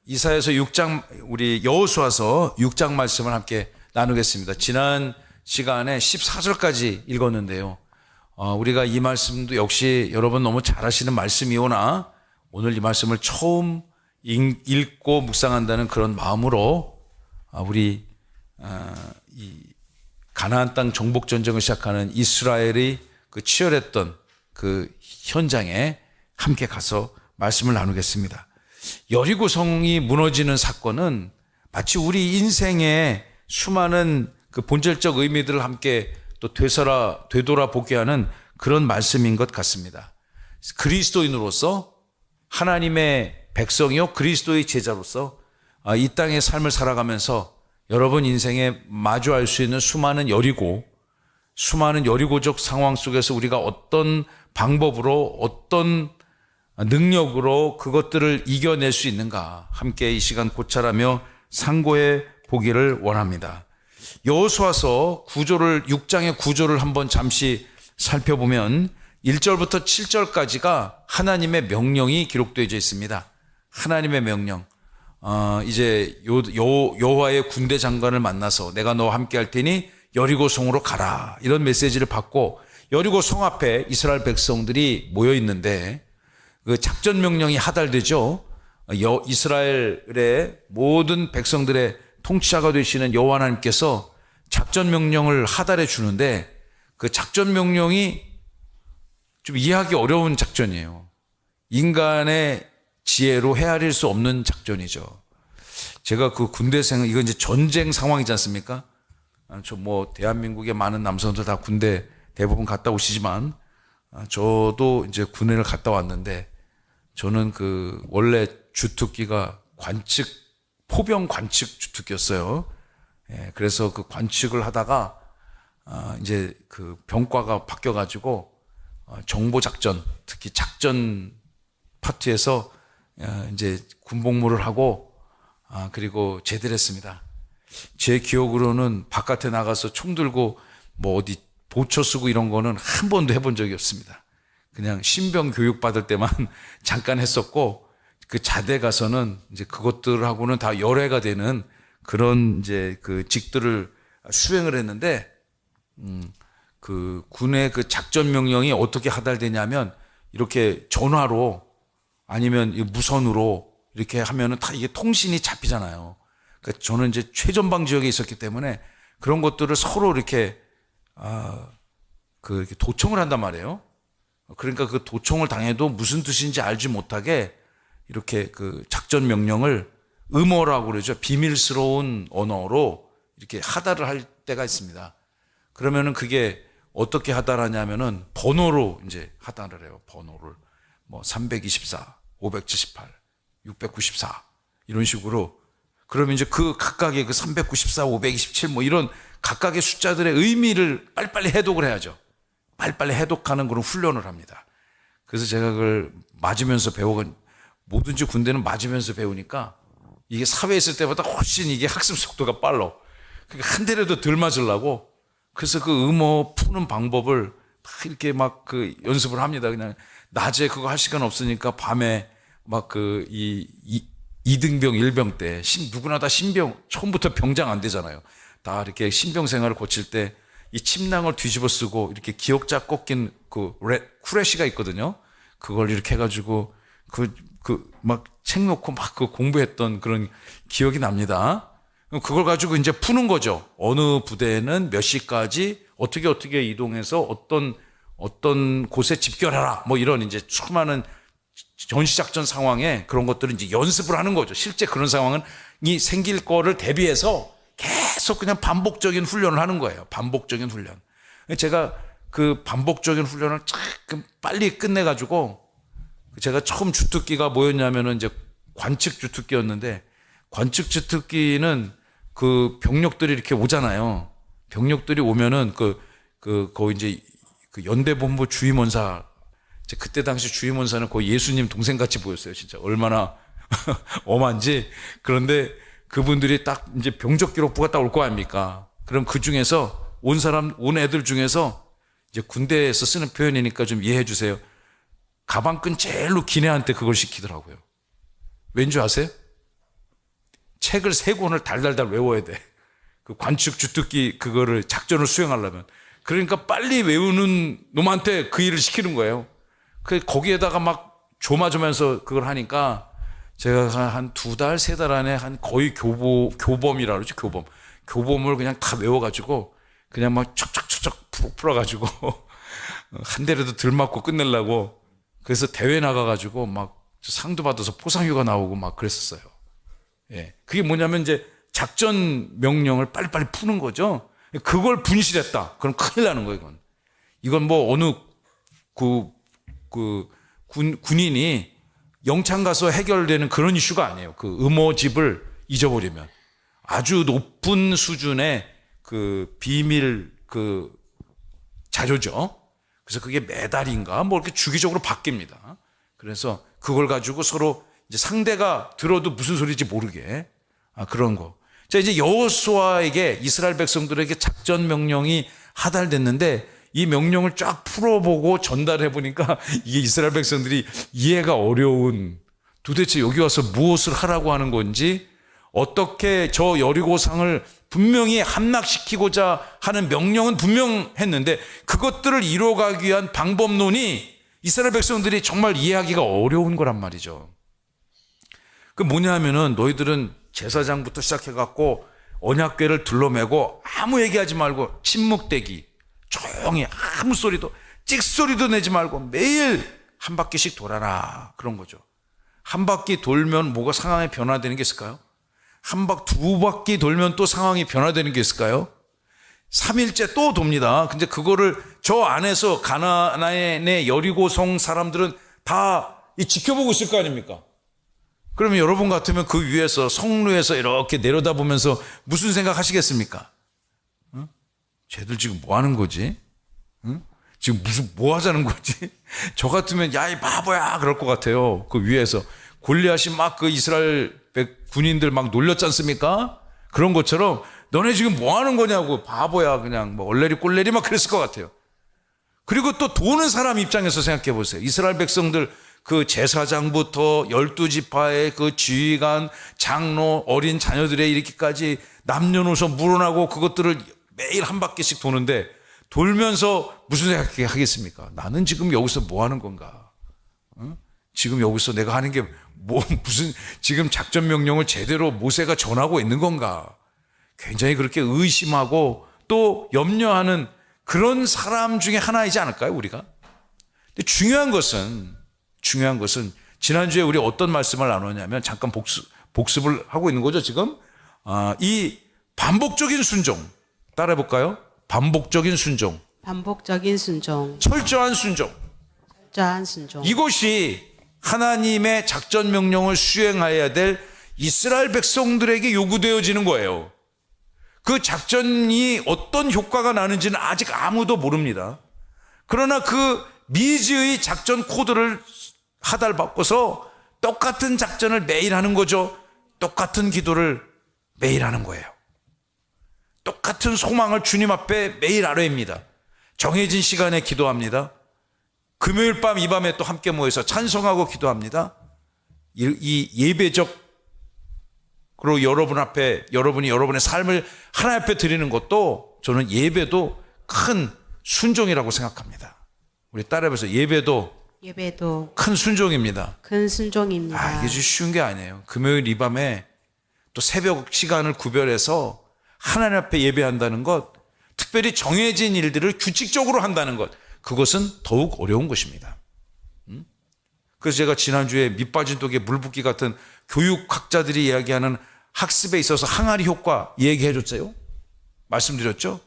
이사야서 6장, 우리 여호수아서 6장 말씀을 함께 나누겠습니다. 지난 시간에 14절까지 읽었는데요. 우리가 이 말씀도 역시 여러분 너무 잘 아시는 말씀이오나 오늘 이 말씀을 처음 읽고 묵상한다는 그런 마음으로 우리 이 가나안 땅 정복 전쟁을 시작하는 이스라엘의 그 치열했던 그 현장에 함께 가서 말씀을 나누겠습니다. 여리고성이 무너지는 사건은 마치 우리 인생의 수많은 그 본질적 의미들을 함께 또 되돌아보게 하는 그런 말씀인 것 같습니다. 그리스도인으로서 하나님의 백성이요 그리스도의 제자로서 이 땅의 삶을 살아가면서 여러분 인생에 마주할 수 있는 수많은 여리고적 상황 속에서 우리가 어떤 방법으로 어떤 능력으로 그것들을 이겨낼 수 있는가 함께 이 시간 고찰하며 상고해 보기를 원합니다. 여호수아서 6장의 구조를 한번 잠시 살펴보면 1절부터 7절까지가 하나님의 명령이 기록되어 있습니다. 하나님의 명령. 이제 여호와의 군대 장관을 만나서 내가 너와 함께 할 테니 여리고성으로 가라, 이런 메시지를 받고 여리고성 앞에 이스라엘 백성들이 모여 있는데 그 작전 명령이 하달되죠. 이스라엘의 모든 백성들의 통치자가 되시는 여호와 하나님께서 작전 명령을 하달해 주는데 그 작전 명령이 좀 이해하기 어려운 작전이에요. 인간의 지혜로 헤아릴 수 없는 작전이죠. 제가 그 군대생, 이건 이제 전쟁 상황이지 않습니까? 대한민국의 많은 남성들 다 군대 대부분 갔다 오시지만 저도 이제 군대를 갔다 왔는데 저는 원래 주특기가 포병 관측 주특기였어요. 그래서 그 관측을 하다가 이제 그 병과가 바뀌어가지고 정보작전, 특히 작전 파트에서 이제 군복무를 하고 그리고 제대를 했습니다. 제 기억으로는 바깥에 나가서 총 들고 어디 보초 쓰고 이런 거는 한 번도 해본 적이 없습니다. 그냥 신병 교육 받을 때만 잠깐 했었고 그 자대 가서는 이제 그것들하고는 다 열애가 되는 그런 이제 그 직들을 수행을 했는데 그 군의 그 작전 명령이 어떻게 하달되냐면 이렇게 전화로 아니면 무선으로 이렇게 하면은 다 이게 통신이 잡히잖아요. 그러니까 저는 이제 최전방 지역에 있었기 때문에 그런 것들을 서로 이렇게 이렇게 도청을 한단 말이에요. 그러니까 그 도청을 당해도 무슨 뜻인지 알지 못하게 이렇게 그 작전 명령을 음어라고 그러죠. 비밀스러운 언어로 이렇게 하달을 할 때가 있습니다. 그러면은 그게 어떻게 하달하냐면은 번호로 이제 하달을 해요. 번호를 324, 578, 694 이런 식으로. 그러면 이제 그 각각의 그 394, 527 이런 각각의 숫자들의 의미를 빨리빨리 해독을 해야죠. 빨리빨리 해독하는 그런 훈련을 합니다. 그래서 제가 그걸 맞으면서 뭐든지 군대는 맞으면서 배우니까 이게 사회에 있을 때보다 훨씬 이게 학습 속도가 빨라. 그러니까 한 대라도 덜 맞으려고 그래서 그 음어 푸는 방법을 이렇게 그 연습을 합니다. 그냥 낮에 그거 할 시간 없으니까 밤에 이등병, 일병 때 누구나 다 신병, 처음부터 병장 안 되잖아요. 다 이렇게 신병 생활을 거칠 때 이 침낭을 뒤집어 쓰고 이렇게 기역자 꺾인 쿠레시가 있거든요. 그걸 이렇게 해가지고 책 놓고 그 공부했던 그런 기억이 납니다. 그걸 가지고 이제 푸는 거죠. 어느 부대는 몇 시까지 어떻게 이동해서 어떤 곳에 집결하라. 이런 이제 수많은 전시작전 상황에 그런 것들을 이제 연습을 하는 거죠. 실제 그런 상황이 생길 거를 대비해서 계속 그냥 반복적인 훈련을 하는 거예요. 반복적인 훈련. 제가 그 반복적인 훈련을 참 빨리 끝내가지고 제가 처음 주특기가 뭐였냐면은 이제 관측 주특기였는데 관측 주특기는 그 병력들이 이렇게 오잖아요. 병력들이 오면은 거기 이제 그 연대본부 주임원사, 그때 당시 주임원사는 거의 예수님 동생같이 보였어요. 진짜 얼마나 엄한지. 그런데 그분들이 딱 이제 병적 기록부가 딱 올 거 아닙니까? 그럼 그 중에서 온 애들 중에서 이제 군대에서 쓰는 표현이니까 좀 이해해 주세요. 가방끈 제일로 긴 애한테 그걸 시키더라고요. 왠지 아세요? 책을 3권을 달달달 외워야 돼. 그 관측 주특기 그거를 작전을 수행하려면. 그러니까 빨리 외우는 놈한테 그 일을 시키는 거예요. 거기에다가 막 조마조면서 그걸 하니까 제가 한 2달, 3달 안에 한 거의 교범이라 그러죠. 교범을 그냥 다 외워가지고 그냥 막 척척척척 풀어가지고 한 대라도 덜 맞고 끝내려고. 그래서 대회 나가가지고 막 상도 받아서 포상휴가 나오고 막 그랬었어요. 예. 그게 뭐냐면 이제 작전 명령을 빨리빨리 푸는 거죠. 그걸 분실했다. 그럼 큰일 나는 거예요, 이건. 이건 뭐 어느 군인이 영창 가서 해결되는 그런 이슈가 아니에요. 그 음모집을 잊어버리면. 아주 높은 수준의 그 비밀 그 자료죠. 그래서 그게 메달인가 뭐 이렇게 주기적으로 바뀝니다. 그래서 그걸 가지고 서로 이제 상대가 들어도 무슨 소리인지 모르게 그런 거. 자, 이제 여호수아에게 이스라엘 백성들에게 작전 명령이 하달됐는데 이 명령을 쫙 풀어보고 전달해 보니까 이게 이스라엘 백성들이 이해가 어려운, 도대체 여기 와서 무엇을 하라고 하는 건지, 어떻게 저 여리고성을 분명히 함락시키고자 하는 명령은 분명했는데 그것들을 이뤄가기 위한 방법론이 이스라엘 백성들이 정말 이해하기가 어려운 거란 말이죠. 그 뭐냐면은 너희들은 제사장부터 시작해갖고 언약궤를 둘러매고 아무 얘기하지 말고 침묵대기, 조용히 아무 소리도 찍소리도 내지 말고 매일 한 바퀴씩 돌아라, 그런 거죠. 한 바퀴 돌면 뭐가 상황이 변화되는 게 있을까요? 두 바퀴 돌면 또 상황이 변화되는 게 있을까요? 3일째 또 돕니다. 근데 그거를 저 안에서 가나안의 여리고성 사람들은 다 지켜보고 있을 거 아닙니까? 그러면 여러분 같으면 그 위에서 성루에서 이렇게 내려다보면서 무슨 생각 하시겠습니까? 응? 쟤들 지금 뭐 하는 거지? 응? 지금 뭐 하자는 거지? 저 같으면 야, 이 바보야 그럴 것 같아요. 그 위에서 골리앗이 막 그 이스라엘 군인들 막 놀렸지 않습니까? 그런 것처럼 너네 지금 뭐 하는 거냐고, 바보야 그냥 뭐 얼레리 꼴레리 막 그랬을 것 같아요. 그리고 또 도는 사람 입장에서 생각해 보세요. 이스라엘 백성들 그 제사장부터 12지파의 그 지휘관, 장로, 어린 자녀들의 이렇게까지 남녀노소 물어나고 그것들을 매일 한 바퀴씩 도는데, 돌면서 무슨 생각 하겠습니까? 나는 지금 여기서 뭐 하는 건가? 응? 지금 여기서 내가 하는 게 무슨 지금 작전 명령을 제대로 모세가 전하고 있는 건가? 굉장히 그렇게 의심하고 또 염려하는 그런 사람 중에 하나이지 않을까요, 우리가? 근데 중요한 것은 지난주에 우리 어떤 말씀을 나눴냐면, 잠깐 복습을 하고 있는 거죠, 지금. 이 반복적인 순종. 따라해 볼까요? 반복적인 순종. 철저한 순종. 이것이 하나님의 작전 명령을 수행해야 될 이스라엘 백성들에게 요구되어지는 거예요. 그 작전이 어떤 효과가 나는지는 아직 아무도 모릅니다. 그러나 그 미지의 작전 코드를 하달받고서 똑같은 작전을 매일 하는 거죠. 똑같은 기도를 매일 하는 거예요. 똑같은 소망을 주님 앞에 매일 아뢰입니다. 정해진 시간에 기도합니다. 금요일 밤 이 밤에 또 함께 모여서 찬송하고 기도합니다. 이 예배적으로 여러분이 여러분의 삶을 하나님 앞에 드리는 것도, 저는 예배도 큰 순종이라고 생각합니다. 우리 따라해보세요. 예배도 큰 순종입니다. 이게 쉬운 게 아니에요. 금요일 이 밤에 또 새벽 시간을 구별해서 하나님 앞에 예배한다는 것, 특별히 정해진 일들을 규칙적으로 한다는 것, 그것은 더욱 어려운 것입니다. 그래서 제가 지난주에 밑빠진 독에 물 붓기 같은 교육학자들이 이야기하는 학습에 있어서 항아리 효과 얘기해 줬어요. 말씀드렸죠.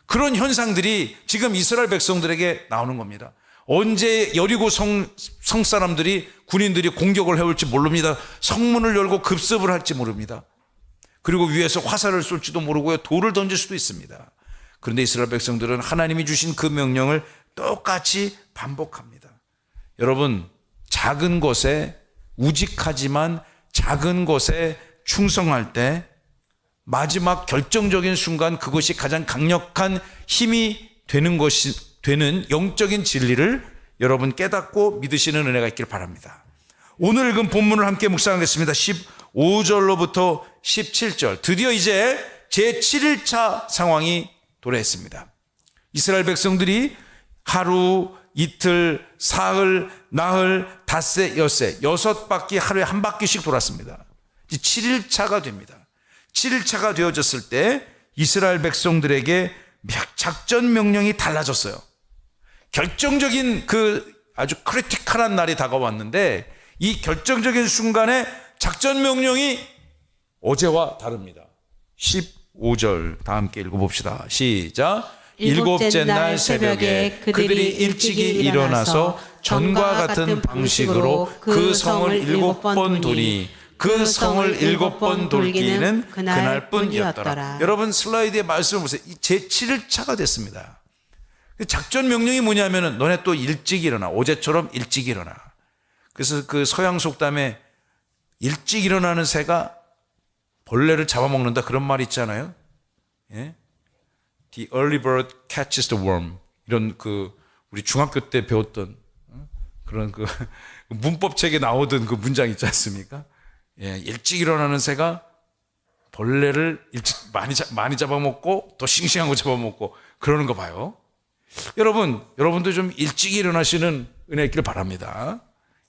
그런 현상들이 지금 이스라엘 백성들에게 나오는 겁니다. 언제 여리고 성 사람들이, 군인들이 공격을 해올지 모릅니다. 성문을 열고 급습을 할지 모릅니다. 그리고 위에서 화살을 쏠지도 모르고요, 돌을 던질 수도 있습니다. 그런데 이스라엘 백성들은 하나님이 주신 그 명령을 똑같이 반복합니다. 여러분, 작은 것에 우직하지만 작은 것에 충성할 때 마지막 결정적인 순간 그것이 가장 강력한 힘이 되는 영적인 진리를 여러분 깨닫고 믿으시는 은혜가 있길 바랍니다. 오늘 읽은 본문을 함께 묵상하겠습니다. 15절로부터 17절. 드디어 이제 제7일차 상황이 도래했습니다. 이스라엘 백성들이 하루, 이틀, 사흘, 나흘, 닷새, 엿새 6바퀴 하루에 한 바퀴씩 돌았습니다. 7일차가 됩니다. 7일차가 되어졌을 때 이스라엘 백성들에게 작전 명령이 달라졌어요. 결정적인 그 아주 크리티컬한 날이 다가왔는데 이 결정적인 순간에 작전 명령이 어제와 다릅니다. 15절 다 함께 읽어봅시다. 시작. 일곱째 날 새벽에 그들이 일찍이 일어나서 전과 같은 방식으로 그 성을 7번 도니 그 성을 7번 돌기는 그날뿐이었더라. 여러분 슬라이드에 말씀을 보세요. 제7일차가 됐습니다. 작전 명령이 뭐냐면은 너네 또 일찍 일어나. 어제처럼 일찍 일어나. 그래서 그 서양 속담에 일찍 일어나는 새가 벌레를 잡아먹는다 그런 말 있잖아요. 예? The early bird catches the worm. 이런 그 우리 중학교 때 배웠던 그런 그 문법책에 나오던 그 문장 있지 않습니까? 예, 일찍 일어나는 새가 벌레를 일찍 많이 잡아먹고 또 싱싱한 거 잡아먹고 그러는 거 봐요. 여러분도 좀 일찍 일어나시는 은혜 있기를 바랍니다.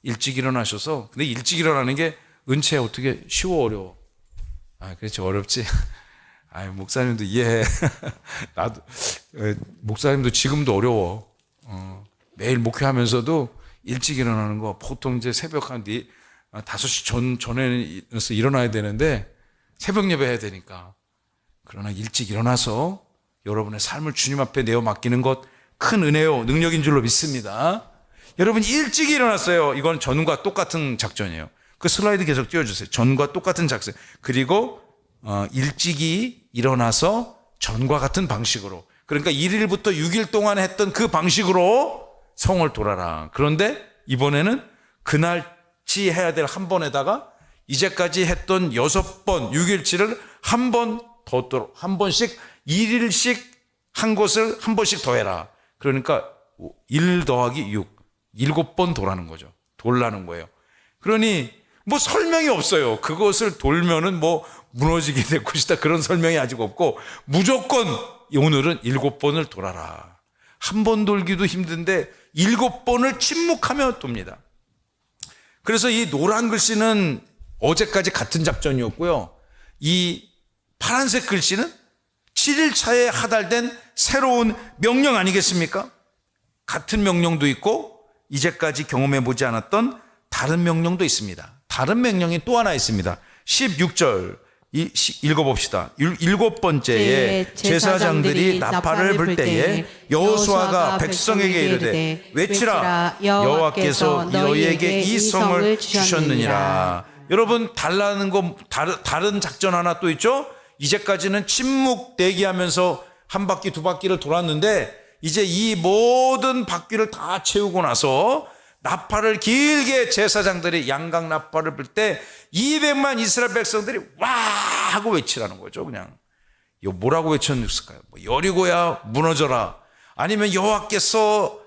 일찍 일어나셔서. 근데 일찍 일어나는 게 은채 어떻게 쉬워 어려워? 그렇지 어렵지. 목사님도 이해해. 나도 목사님도 지금도 어려워. 매일 목회하면서도 일찍 일어나는 거 보통 이제 새벽 한 5시 전에 일어나야 되는데 새벽 예배 해야 되니까. 그러나 일찍 일어나서 여러분의 삶을 주님 앞에 내어 맡기는 것 큰 은혜요 능력인 줄로 믿습니다. 여러분 일찍 일어났어요. 이건 전과 똑같은 작전이에요. 그 슬라이드 계속 띄워주세요. 전과 똑같은 작전. 그리고 일찍이 일어나서 전과 같은 방식으로, 그러니까 1일부터 6일 동안 했던 그 방식으로 성을 돌아라. 그런데 이번에는 그날치 해야 될 한 번에다가 이제까지 했던 6번 6일치를 한 번씩 1일씩 한 곳을 한 번씩 더 해라. 그러니까 1 더하기 6 7번 도라는 거죠. 돌라는 거예요. 그러니 뭐 설명이 없어요. 그것을 돌면은 뭐 무너지게 될 것이다 그런 설명이 아직 없고 무조건 오늘은 7번을 돌아라. 한 번 돌기도 힘든데 7번을 침묵하며 돕니다. 그래서 이 노란 글씨는 어제까지 같은 작전이었고요. 이 파란색 글씨는 7일차에 하달된 새로운 명령 아니겠습니까? 같은 명령도 있고 이제까지 경험해보지 않았던 다른 명령도 있습니다. 다른 명령이 또 하나 있습니다. 16절 읽어봅시다. 7번째에 제사장들이 나팔을 불 때에 여호수아가 백성에게 이르되 외치라 여호와께서 너희에게 이 성을 주셨느니라. 여러분 달라는 거 다른 작전 하나 또 있죠. 이제까지는 침묵 대기하면서 한 바퀴 두 바퀴를 돌았는데 이제 이 모든 바퀴를 다 채우고 나서 나팔을 길게 제사장들이 양각 나팔을 불 때 200만 이스라엘 백성들이 와 하고 외치라는 거죠. 그냥 이거 뭐라고 외쳤을까요? 뭐 여리고야 무너져라, 아니면 여호와께서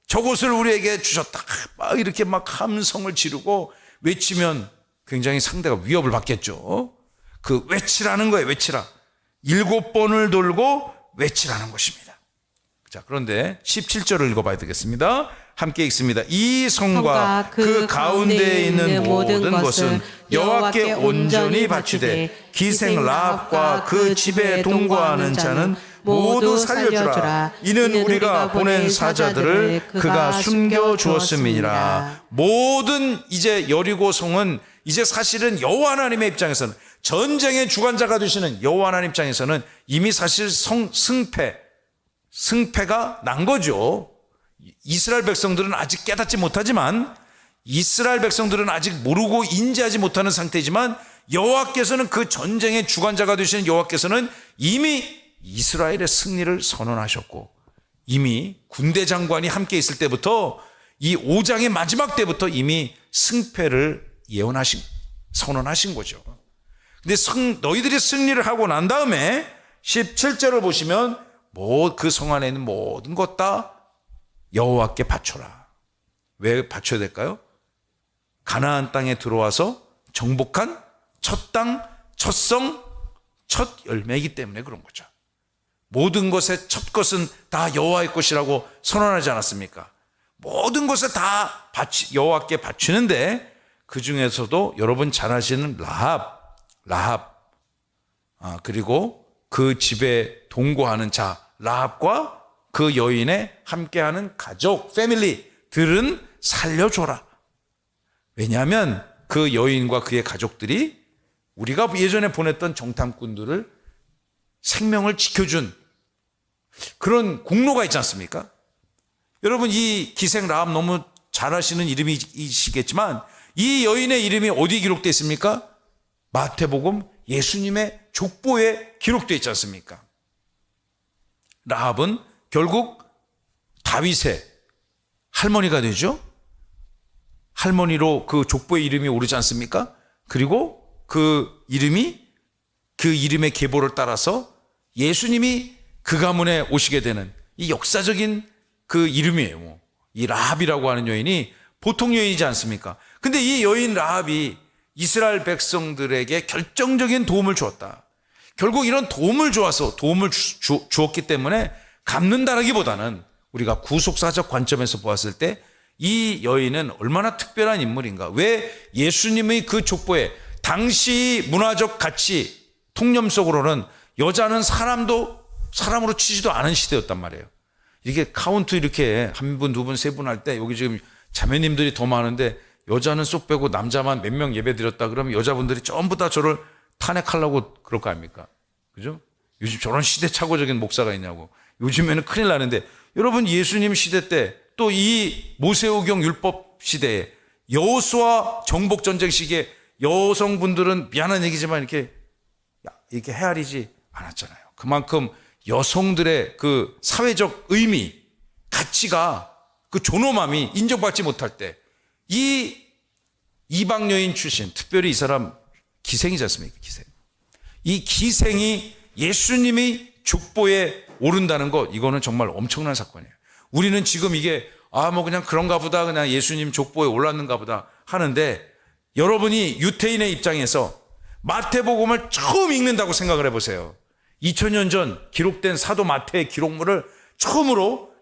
저곳을 우리에게 주셨다, 막 이렇게 막 함성을 지르고 외치면 굉장히 상대가 위협을 받겠죠. 그 외치라는 거예요. 외치라. 7번을 돌고 외치라는 것입니다. 자, 그런데 17절을 읽어봐야 되겠습니다. 함께 읽습니다. 이 성과 그 가운데에 있는 모든 것은 여호와께 온전히 바치되 기생 라합과 그 집에 동거하는 자는 모두 살려주라. 이는 우리가 보낸 사자들을 그가 숨겨 주었음이니라. 모든 이제 여리고 성은 이제 사실은 여호와 하나님의 입장에서는, 전쟁의 주관자가 되시는 여호와 하나님 입장에서는 이미 사실 승패가 난 거죠. 이스라엘 백성들은 아직 깨닫지 못하지만, 이스라엘 백성들은 아직 모르고 인지하지 못하는 상태이지만, 여호와께서는 그 전쟁의 주관자가 되시는 여호와께서는 이미 이스라엘의 승리를 선언하셨고, 이미 군대 장관이 함께 있을 때부터 이 5장의 마지막 때부터 이미 승패를 선언하신 거죠. 근데 너희들이 승리를 하고 난 다음에 17절을 보시면 그 성 안에 있는 모든 것 다 여호와께 바쳐라. 왜 바쳐야 될까요? 가나안 땅에 들어와서 정복한 첫 첫성, 첫 열매이기 때문에 그런 거죠. 모든 것의 첫 것은 다 여호와의 것이라고 선언하지 않았습니까? 모든 것을 다 여호와께 바치는데 그 중에서도 여러분 잘 아시는 라합, 그리고 그 집에 동거하는 자 라합과 그 여인의 함께하는 가족, 패밀리들은 살려줘라. 왜냐하면 그 여인과 그의 가족들이 우리가 예전에 보냈던 정탐꾼들을 생명을 지켜준 그런 공로가 있지 않습니까? 여러분, 이 기생 라합 너무 잘 아시는 이름이시겠지만 이 여인의 이름이 어디 기록되어 있습니까? 마태복음 예수님의 족보에 기록되어 있지 않습니까? 라합은 결국 다윗의 할머니가 되죠. 할머니로 그 족보의 이름이 오르지 않습니까? 그리고 그 이름의 계보를 따라서 예수님이 그 가문에 오시게 되는 이 역사적인 그 이름이에요. 이 라합이라고 하는 여인이 보통 여인이지 않습니까? 근데 이 여인 라합이 이스라엘 백성들에게 결정적인 도움을 주었다. 결국 이런 도움을 주었기 때문에 갚는다라기보다는 우리가 구속사적 관점에서 보았을 때 이 여인은 얼마나 특별한 인물인가. 왜 예수님의 그 족보에 당시 문화적 가치 통념 속으로는 여자는 사람으로 치지도 않은 시대였단 말이에요. 이게 카운트 이렇게 한 분, 두 분, 세 분 할 때 여기 지금 자매님들이 더 많은데 여자는 쏙 빼고 남자만 몇 명 예배 드렸다 그러면 여자분들이 전부 다 저를 탄핵하려고 그럴 거 아닙니까? 그죠? 요즘 저런 시대착오적인 목사가 있냐고. 요즘에는 큰일 나는데 여러분, 예수님 시대 때 또 이 모세오경 율법 시대에 여호수아 정복전쟁 시기에 여성분들은 미안한 얘기지만 이렇게 헤아리지 않았잖아요. 그만큼 여성들의 그 사회적 의미, 가치가 그 존엄함이 인정받지 못할 때 이 이방 여인 출신, 특별히 이 사람 기생이지 않습니까? 이 기생이 예수님의 족보에 오른다는 것, 이거는 정말 엄청난 사건이에요. 우리는 지금 이게 그냥 그런가 보다, 그냥 예수님 족보에 올랐는가 보다 하는데, 여러분이 유태인의 입장에서 마태복음을 처음 읽는다고 생각을 해보세요. 2000년 전 기록된 사도 마태의 기록물을 처음으로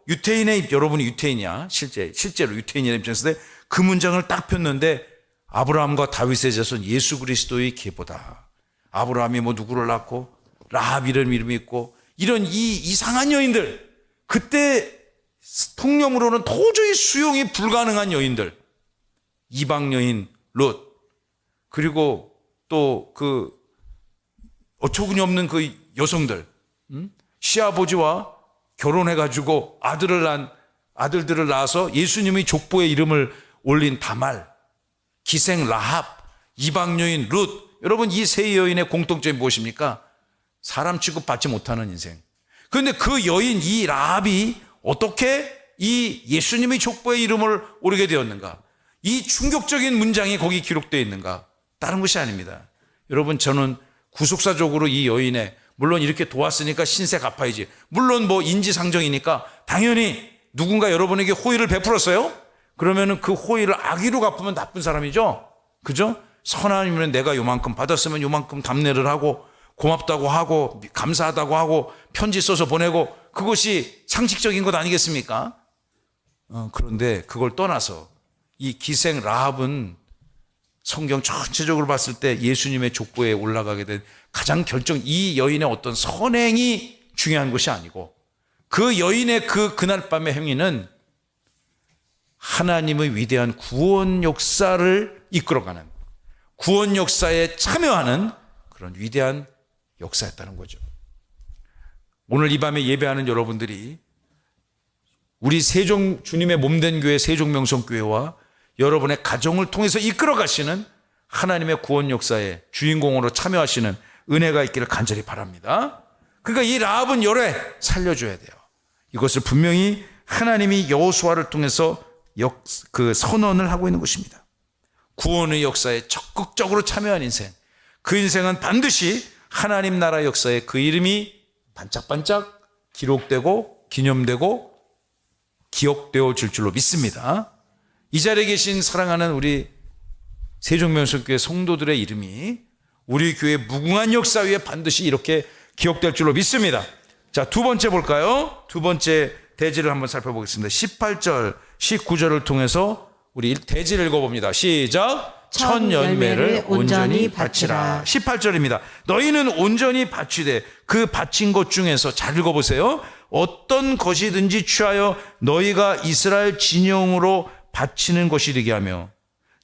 여러분이 유태인이야, 실제로 유태인의 입장에서 그 문장을 딱 폈는데, 아브라함과 다윗의 자손 예수 그리스도의 계보다. 아브라함이 누구를 낳고 라합 이름이 있고 이런 이 이상한 여인들, 그때 통념으로는 도저히 수용이 불가능한 여인들, 이방 여인 롯, 그리고 또 그 어처구니 없는 그 여성들, 시아버지와 결혼해가지고 아들들을 낳아서 예수님의 족보에 이름을 올린 다말, 기생 라합, 이방 여인 룻. 여러분, 이 세 여인의 공통점이 무엇입니까? 사람 취급받지 못하는 인생. 그런데 그 여인 이 라합이 어떻게 이 예수님의 족보에 이름을 오르게 되었는가? 이 충격적인 문장이 거기 기록되어 있는가? 다른 것이 아닙니다. 여러분, 저는 구속사적으로 이 여인의, 물론 이렇게 도왔으니까 신세 갚아야지, 물론 인지상정이니까 당연히 누군가 여러분에게 호의를 베풀었어요? 그러면은 그 호의를 악의로 갚으면 나쁜 사람이죠? 그죠? 선하면 내가 요만큼 받았으면 요만큼 답례를 하고 고맙다고 하고 감사하다고 하고 편지 써서 보내고, 그것이 상식적인 것 아니겠습니까? 그런데 그걸 떠나서 이 기생 라합은 성경 전체적으로 봤을 때 예수님의 족보에 올라가게 된 가장 이 여인의 어떤 선행이 중요한 것이 아니고, 그 여인의 그날 밤의 행위는 하나님의 위대한 구원 역사를 이끌어가는, 구원 역사에 참여하는 그런 위대한 역사였다는 거죠. 오늘 이 밤에 예배하는 여러분들이 우리 주님의 몸된 교회 세종명성교회와 여러분의 가정을 통해서 이끌어 가시는 하나님의 구원 역사에 주인공으로 참여하시는 은혜가 있기를 간절히 바랍니다. 그러니까 이 라합은 열애 살려줘야 돼요. 이것을 분명히 하나님이 여호수아를 통해서 그 선언을 하고 있는 것입니다. 구원의 역사에 적극적으로 참여한 인생, 그 인생은 반드시 하나님 나라 역사에 그 이름이 반짝반짝 기록되고 기념되고 기억되어질 줄로 믿습니다. 이 자리에 계신 사랑하는 우리 세종명성교회 성도들의 이름이 우리 교회 무궁한 역사 위에 반드시 이렇게 기억될 줄로 믿습니다. 자, 두 번째 볼까요? 두 번째 대지를 한번 살펴보겠습니다. 18절, 19절을 통해서 우리 대지를 읽어봅니다. 시작. 첫 열매를 온전히 바치라. 18절입니다. 너희는 온전히 바치되 그 바친 것 중에서 잘 읽어보세요. 어떤 것이든지 취하여 너희가 이스라엘 진영으로 바치는 것이 되게 하며,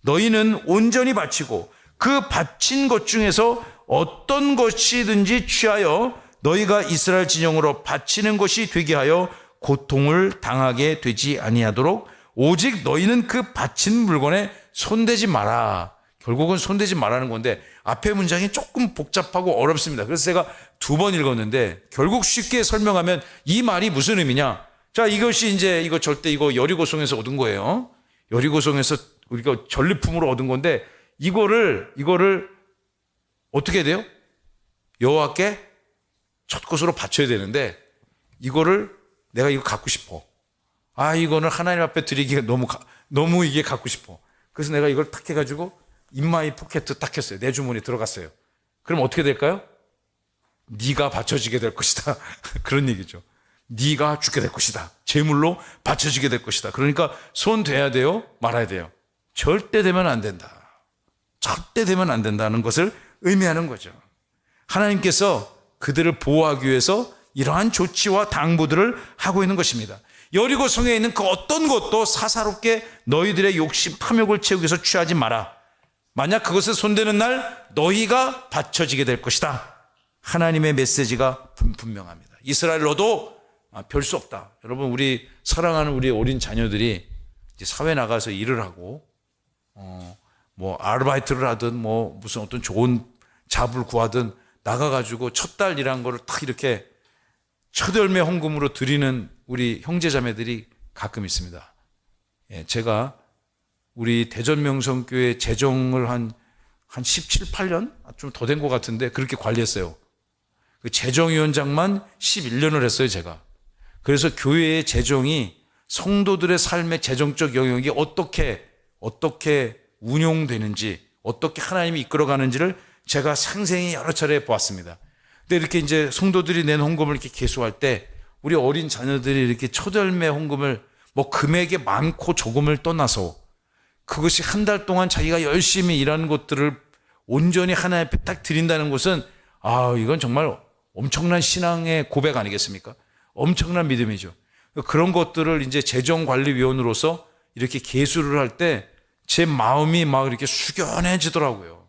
너희는 온전히 바치고 그 바친 것 중에서 어떤 것이든지 취하여 너희가 이스라엘 진영으로 바치는 것이 되게 하여 고통을 당하게 되지 아니하도록 오직 너희는 그 바친 물건에 손대지 마라. 결국은 손대지 말라는 건데 앞에 문장이 조금 복잡하고 어렵습니다. 그래서 제가 두 번 읽었는데 결국 쉽게 설명하면 이 말이 무슨 의미냐. 자, 이것이 이제 이거 절대 이거 여리고성에서 얻은 거예요. 여리고성에서 우리가 전리품으로 얻은 건데 이거를 어떻게 해야 돼요? 여호와께 첫 것으로 바쳐야 되는데 이거를 내가 이거 갖고 싶어. 이거는 하나님 앞에 드리기가 너무 이게 갖고 싶어. 그래서 내가 이걸 탁 해가지고 인마이 포켓 딱 했어요. 내 주머니에 들어갔어요. 그럼 어떻게 될까요? 네가 바쳐지게 될 것이다. 그런 얘기죠. 네가 죽게 될 것이다. 제물로 바쳐지게 될 것이다. 그러니까 손 대야 돼요? 말아야 돼요? 절대 되면 안 된다. 절대 되면 안 된다는 것을 의미하는 거죠. 하나님께서 그들을 보호하기 위해서 이러한 조치와 당부들을 하고 있는 것입니다. 여리고 성에 있는 그 어떤 것도 사사롭게 너희들의 욕심 탐욕을 채우기 위해서 취하지 마라. 만약 그것을 손대는 날 너희가 바쳐지게 될 것이다. 하나님의 메시지가 분명합니다. 이스라엘 너도 별 수 없다. 여러분, 우리 사랑하는 우리 어린 자녀들이 이제 사회 나가서 일을 하고 뭐 아르바이트를 하든 뭐 무슨 어떤 좋은 잡을 구하든 나가가지고 첫 달 일한 거를 딱 이렇게 첫 열매 헌금으로 드리는 우리 형제자매들이 가끔 있습니다. 제가 우리 대전명성교회 재정을 한 17, 18년? 좀 더 된 것 같은데 그렇게 관리했어요. 그 재정위원장만 11년을 했어요, 제가. 그래서 교회의 재정이 성도들의 삶의 재정적 영역이 어떻게 운용되는지, 어떻게 하나님이 이끌어가는지를 제가 상생히 여러 차례 보았습니다. 근데 이렇게 이제 성도들이 낸 헌금을 이렇게 계수할 때 우리 어린 자녀들이 이렇게 첫 열매 헌금을 뭐 금액이 많고 적음을 떠나서 그것이 한 달 동안 자기가 열심히 일하는 것들을 온전히 하나님 앞에 딱 드린다는 것은 이건 정말 엄청난 신앙의 고백 아니겠습니까? 엄청난 믿음이죠. 그런 것들을 이제 재정관리위원으로서 이렇게 계수를 할 때 제 마음이 막 이렇게 숙연해지더라고요.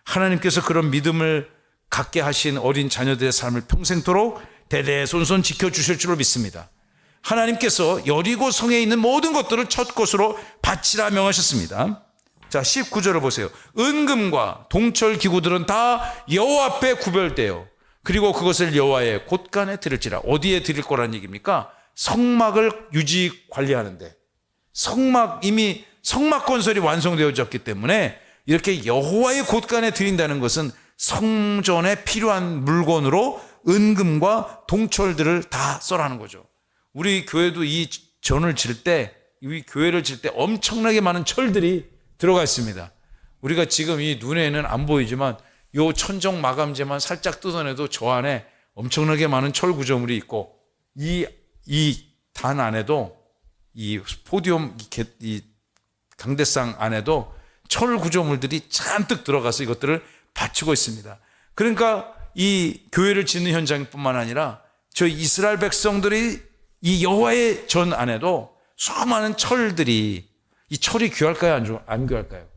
하나님께서 그런 믿음을 갖게 하신 어린 자녀들의 삶을 평생토록 대대손손 지켜주실 줄로 믿습니다. 하나님께서 여리고 성에 있는 모든 것들을 첫 것으로 바치라 명하셨습니다. 자, 19절을 보세요. 은금과 동철 기구들은 다 여호와 앞에 구별되어 그리고 그것을 여호와의 곳간에 드릴지라. 어디에 드릴 거라는 얘기입니까? 성막을 유지 관리하는데, 이미 성막 건설이 완성되어졌기 때문에 이렇게 여호와의 곳간에 드린다는 것은 성전에 필요한 물건으로 은금과 동철들을 다 써라는 거죠. 우리 교회도 이 전을 질 때, 이 교회를 질 때 엄청나게 많은 철들이 들어가 있습니다. 우리가 지금 이 눈에는 안 보이지만 요 천정 마감재만 살짝 뜯어내도 저 안에 엄청나게 많은 철 구조물이 있고, 이 단 안에도, 이 포디움, 이 강대상 안에도 철 구조물들이 잔뜩 들어가서 이것들을 바치고 있습니다. 그러니까 이 교회를 짓는 현장뿐만 아니라 저희 이스라엘 백성들이 이 여호와의 전 안에도 수많은 철들이, 이 철이 귀할까요? 안 귀할까요?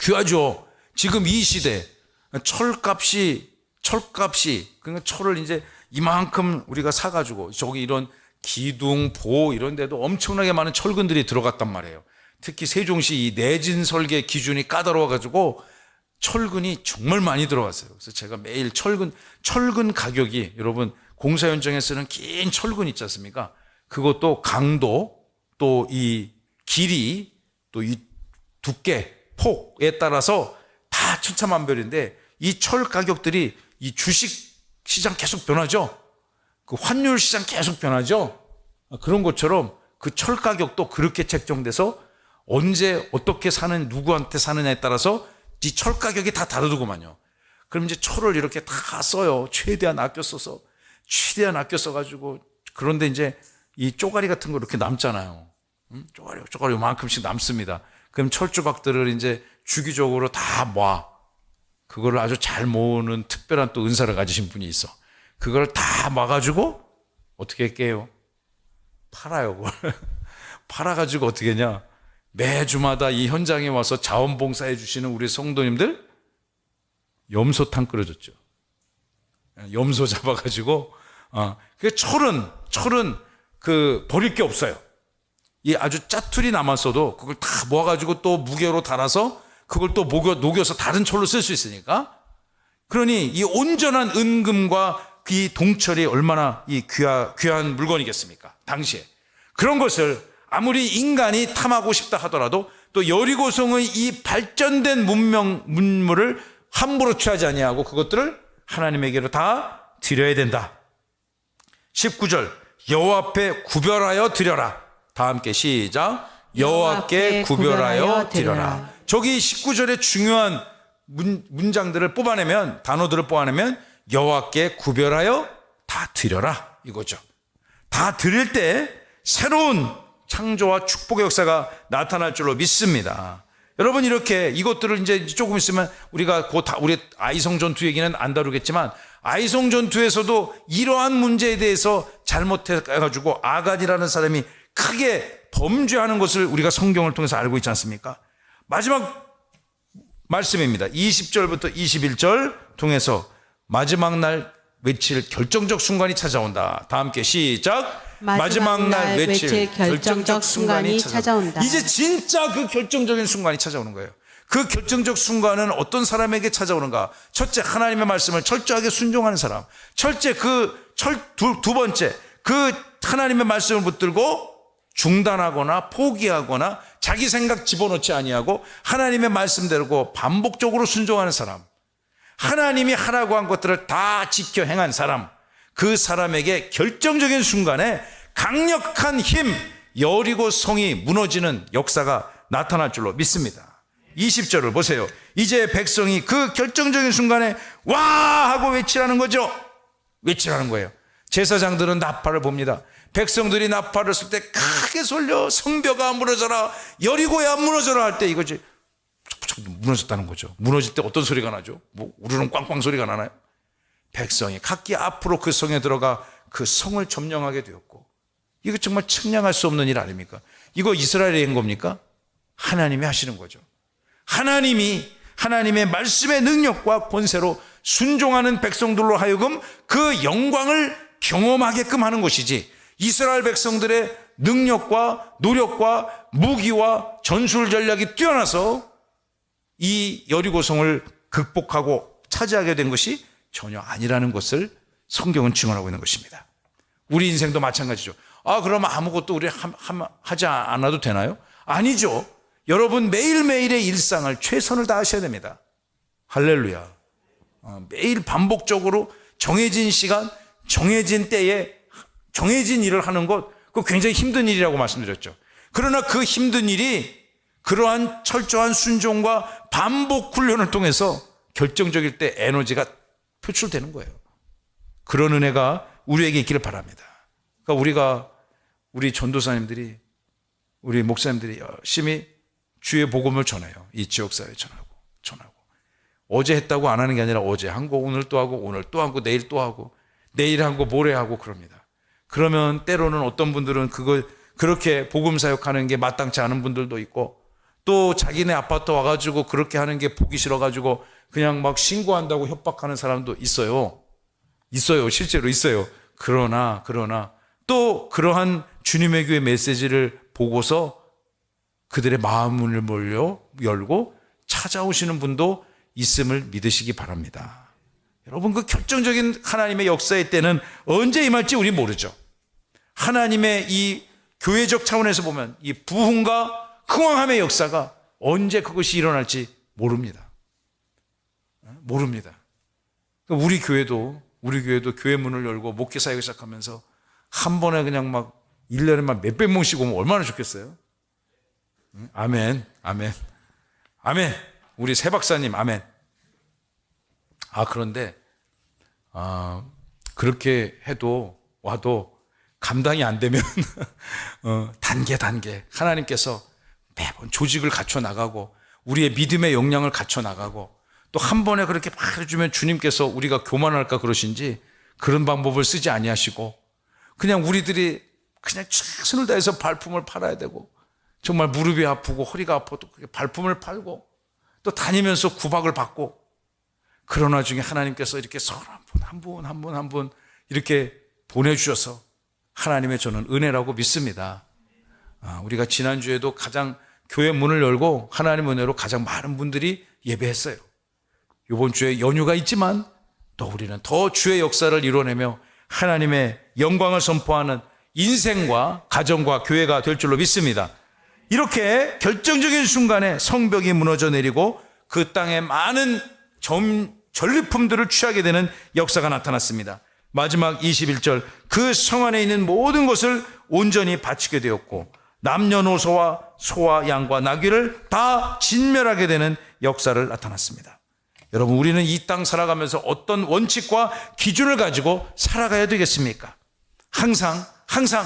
귀하죠. 지금 이 시대 철값이 그러니까 철을 이제 이만큼 우리가 사가지고 저기 이런 기둥, 보 이런 데도 엄청나게 많은 철근들이 들어갔단 말이에요. 특히 세종시 이 내진 설계 기준이 까다로워가지고 철근이 정말 많이 들어갔어요. 그래서 제가 매일 철근 가격이, 여러분 공사 현장에 쓰는 긴 철근 있지 않습니까? 그것도 강도, 또 이 길이, 또 이 두께, 폭에 따라서 다 천차만별인데 이 철 가격들이 이 주식 시장 계속 변하죠. 그 환율 시장 계속 변하죠. 그런 것처럼 그 철 가격도 그렇게 책정돼서 언제 어떻게 사는, 누구한테 사느냐에 따라서 이 철 가격이 다 다르더구만요. 그럼 이제 철을 이렇게 다 써요. 최대한 아껴 써가지고. 그런데 이제 이 쪼가리 같은 거 이렇게 남잖아요. 쪼가리 요만큼씩 남습니다. 그럼 철 조각들을 이제 주기적으로 다 모아. 그거를 아주 잘 모으는 특별한 또 은사를 가지신 분이 있어. 그걸 다 모아가지고 어떻게 깨요? 팔아요. 그걸. 팔아가지고 어떻게 했냐? 매주마다 이 현장에 와서 자원봉사해 주시는 우리 성도님들 염소탕 끓여줬죠. 염소 잡아가지고. 그 철은 그 버릴 게 없어요. 이 아주 짜투리 남았어도 그걸 다 모아가지고 또 무게로 달아서 그걸 또 녹여서 다른 철로 쓸 수 있으니까. 그러니 이 온전한 은금과 이 동철이 얼마나 이 귀한 물건이겠습니까? 당시에. 그런 것을 아무리 인간이 탐하고 싶다 하더라도 또 여리고성의 이 발전된 문물을 함부로 취하지 아니하고 그것들을 하나님에게로 다 드려야 된다. 19절 여호와 앞에 구별하여 드려라. 다 함께 시작. 여호와께 구별하여 드려라. 저기 19절의 중요한 문장들을 뽑아내면, 단어들을 뽑아내면 여호와께 구별하여 다 드려라 이거죠. 다 드릴 때 새로운 창조와 축복의 역사가 나타날 줄로 믿습니다. 여러분, 이렇게 이것들을 이제 조금 있으면 우리가 우리 아이성전투 얘기는 안 다루겠지만, 아이성전투에서도 이러한 문제에 대해서 잘못해가지고 아간이라는 사람이 크게 범죄하는 것을 우리가 성경을 통해서 알고 있지 않습니까? 마지막 말씀입니다. 20절부터 21절 통해서 마지막 날 외칠 결정적 순간이 찾아온다. 다 함께 시작. 마지막 날 외칠 결정적 순간이 찾아온다. 이제 진짜 그 결정적인 순간이 찾아오는 거예요. 그 결정적 순간은 어떤 사람에게 찾아오는가? 첫째, 하나님의 말씀을 철저하게 순종하는 사람. 두 번째, 그 하나님의 말씀을 붙들고 중단하거나 포기하거나 자기 생각 집어넣지 아니하고 하나님의 말씀대로 반복적으로 순종하는 사람. 하나님이 하라고 한 것들을 다 지켜 행한 사람. 그 사람에게 결정적인 순간에 강력한 힘, 여리고 성이 무너지는 역사가 나타날 줄로 믿습니다. 20절을 보세요. 이제 백성이 그 결정적인 순간에 와 하고 외치라는 거죠. 외치라는 거예요. 제사장들은 나팔을 봅니다. 백성들이 나팔을 쓸 때 크게 솔려 성벽아 무너져라, 여리고야 무너져라 할 때 이거지 무너졌다는 거죠. 무너질 때 어떤 소리가 나죠? 뭐 우르릉 꽝꽝 소리가 나나요? 백성이 각기 앞으로 그 성에 들어가 그 성을 점령하게 되었고, 이거 정말 측량할 수 없는 일 아닙니까? 이거 이스라엘이 한 겁니까? 하나님이 하시는 거죠. 하나님이 하나님의 말씀의 능력과 권세로 순종하는 백성들로 하여금 그 영광을 경험하게끔 하는 것이지, 이스라엘 백성들의 능력과 노력과 무기와 전술 전략이 뛰어나서 이 여리고성을 극복하고 차지하게 된 것이 전혀 아니라는 것을 성경은 증언하고 있는 것입니다. 우리 인생도 마찬가지죠. 그럼 아무것도 우리 하지 않아도 되나요? 아니죠. 여러분, 매일매일의 일상을 최선을 다하셔야 됩니다. 할렐루야. 매일 반복적으로 정해진 시간, 정해진 때에 정해진 일을 하는 것, 그거 굉장히 힘든 일이라고 말씀드렸죠. 그러나 그 힘든 일이 그러한 철저한 순종과 반복 훈련을 통해서 결정적일 때 에너지가 표출되는 거예요. 그런 은혜가 우리에게 있기를 바랍니다. 그러니까 우리 전도사님들이, 우리 목사님들이 열심히 주의 복음을 전해요. 이 지역사회에 전하고. 어제 했다고 안 하는 게 아니라 어제 한 거 오늘 또 하고, 오늘 또 하고, 내일 또 하고, 내일 한 거 모레 하고 그럽니다. 그러면 때로는 어떤 분들은 그렇게 복음 사역하는 게 마땅치 않은 분들도 있고, 또 자기네 아파트 와가지고 그렇게 하는 게 보기 싫어가지고 그냥 막 신고한다고 협박하는 사람도 있어요. 실제로 있어요. 그러나 또 그러한 주님의 교회 메시지를 보고서 그들의 마음을 열고 찾아오시는 분도 있음을 믿으시기 바랍니다. 여러분, 그 결정적인 하나님의 역사의 때는 언제 임할지 우리 모르죠. 하나님의 이 교회적 차원에서 보면 이 부흥과 흥왕함의 역사가 언제 그것이 일어날지 모릅니다. 우리 교회도 교회 문을 열고 목회 사역을 시작하면서 한 번에 그냥 막 1년에 막 몇백 명씩 오면 얼마나 좋겠어요? 아멘. 우리 새 박사님, 아멘. 그런데, 그렇게 와도 감당이 안 되면, 단계 하나님께서 매번 조직을 갖춰 나가고, 우리의 믿음의 역량을 갖춰 나가고, 또 한 번에 그렇게 막 해주면 주님께서 우리가 교만할까 그러신지 그런 방법을 쓰지 아니하시고, 그냥 우리들이 그냥 최선을 다해서 발품을 팔아야 되고, 정말 무릎이 아프고 허리가 아파도 발품을 팔고 또 다니면서 구박을 받고, 그런 와중에 하나님께서 이렇게 서로 한 분 이렇게 보내주셔서 하나님의 저는 은혜라고 믿습니다. 우리가 지난주에도 가장 교회 문을 열고 하나님 은혜로 가장 많은 분들이 예배했어요. 이번 주에 연휴가 있지만 또 우리는 더 주의 역사를 이뤄내며 하나님의 영광을 선포하는 인생과 가정과 교회가 될 줄로 믿습니다. 이렇게 결정적인 순간에 성벽이 무너져 내리고 그 땅에 많은 전리품들을 취하게 되는 역사가 나타났습니다. 마지막 21절, 그 성 안에 있는 모든 것을 온전히 바치게 되었고 남녀노소와 소와 양과 나귀를 다 진멸하게 되는 역사를 나타났습니다. 여러분, 우리는 이 땅 살아가면서 어떤 원칙과 기준을 가지고 살아가야 되겠습니까? 항상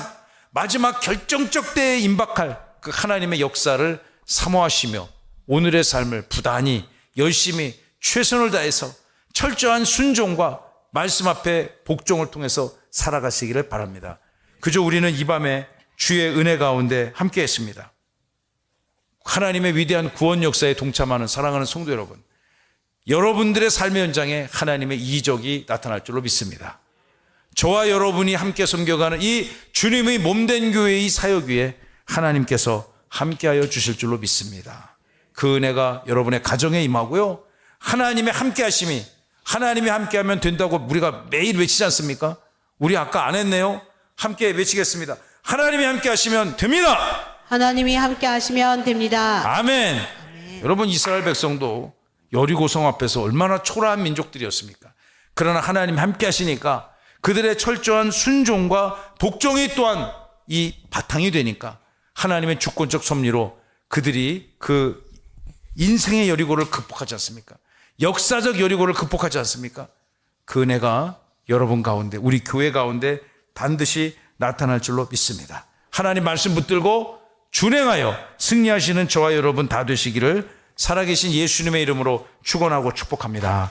마지막 결정적 때에 임박할 그 하나님의 역사를 사모하시며 오늘의 삶을 부단히 열심히 최선을 다해서 철저한 순종과 말씀 앞에 복종을 통해서 살아가시기를 바랍니다. 그저 우리는 이 밤에 주의 은혜 가운데 함께 했습니다. 하나님의 위대한 구원 역사에 동참하는 사랑하는 성도 여러분, 여러분들의 삶의 현장에 하나님의 이적이 나타날 줄로 믿습니다. 저와 여러분이 함께 섬겨가는 이 주님의 몸된 교회의 사역 위에 하나님께서 함께하여 주실 줄로 믿습니다. 그 은혜가 여러분의 가정에 임하고요, 하나님의 함께하심이, 하나님이 함께하면 된다고 우리가 매일 외치지 않습니까? 우리 아까 안 했네요. 함께 외치겠습니다. 하나님이 함께하시면 됩니다. 하나님이 함께하시면 됩니다. 아멘. 여러분, 이스라엘 백성도 여리고성 앞에서 얼마나 초라한 민족들이었습니까? 그러나 하나님 함께 하시니까 그들의 철저한 순종과 복종이 또한 이 바탕이 되니까 하나님의 주권적 섭리로 그들이 그 인생의 여리고를 극복하지 않습니까? 역사적 여리고를 극복하지 않습니까? 그 은혜가 여러분 가운데, 우리 교회 가운데 반드시 나타날 줄로 믿습니다. 하나님 말씀 붙들고 준행하여 승리하시는 저와 여러분 다 되시기를 살아계신 예수님의 이름으로 축원하고 축복합니다.